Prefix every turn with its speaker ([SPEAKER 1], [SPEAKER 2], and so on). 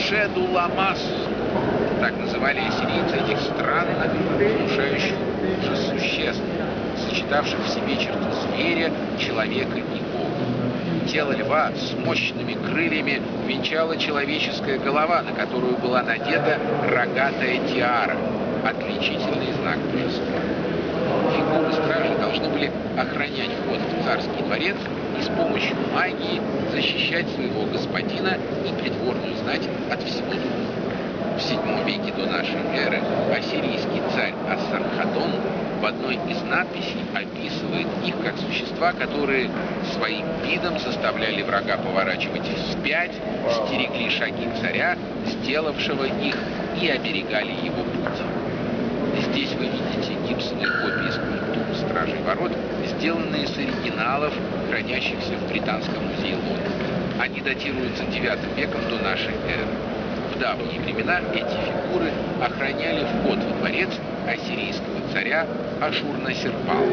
[SPEAKER 1] Шедуламас. Так называли ассирийцы этих странных, внушающих ужас существ, сочетавших в себе черты зверя, человека и бога. Тело льва с мощными крыльями венчала человеческая голова, на которую была надета рогатая тиара, отличительный знак божества. Фигуры стражи должны были охранять вход в царский дворец и с помощью магии защищать своего господина и придворную знать от всего дурного. В VII веке до нашей эры ассирийский царь Ассархадон в одной из надписей описывает их как существа, которые своим видом заставляли врага поворачивать вспять, стерегли шаги царя, сделавшего их, и оберегали его путь. Здесь вы видите гипсовые копии скульптур Стражей Ворот, сделанные из оригиналов, хранящихся в Британском музее Лондона. Они датируются IX веком до нашей эры. В давние времена эти фигуры охраняли вход во дворец ассирийского царя Ашурнасирпала.